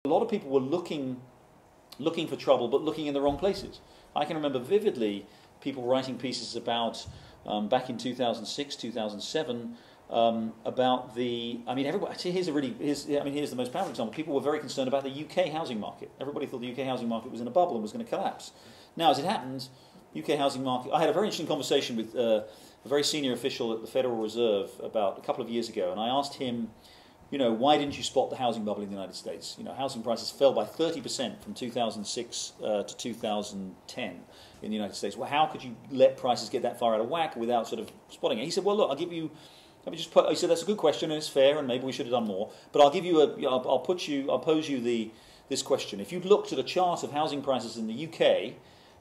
A lot of people were looking for trouble, but looking in the wrong places. I can remember vividly people writing pieces about, back in 2006, 2007, about the, I mean, everybody, here's the most powerful example. People were very concerned about the UK housing market. Everybody thought the UK housing market was in a bubble and was going to collapse. Now, as it happened, UK housing market, I had a very interesting conversation with a very senior official at the Federal Reserve about a couple of years ago, and I asked him, you know, why didn't you spot the housing bubble in the United States? You know, housing prices fell by 30% from 2006 to 2010 in the United States. Well, how could you let prices get that far out of whack without sort of spotting it? He said, well, look, he said, that's a good question and it's fair and maybe we should have done more, but I'll pose you this question. If you looked at a chart of housing prices in the UK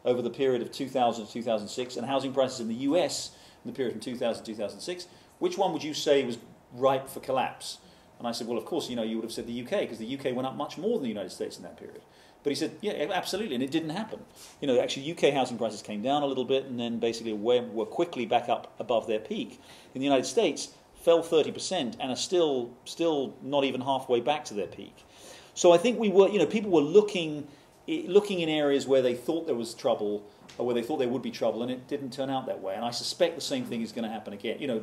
over the period of 2000 to 2006 and housing prices in the US in the period from 2000 to 2006, which one would you say was ripe for collapse? And I said, well, of course, you know, you would have said the UK, because the UK went up much more than the United States in that period. But he said, yeah, absolutely, and it didn't happen. You know, actually, UK housing prices came down a little bit, and then basically were quickly back up above their peak. In the United States, fell 30%, and are still not even halfway back to their peak. So I think people were looking in areas where they thought there was trouble, or where they thought there would be trouble, and it didn't turn out that way. And I suspect the same thing is going to happen again. You know,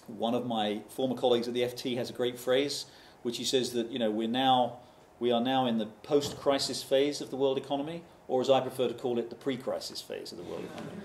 one of my former colleagues at the FT has a great phrase, which he says that, you know, we are now in the post-crisis phase of the world economy, or as I prefer to call it, the pre-crisis phase of the world economy.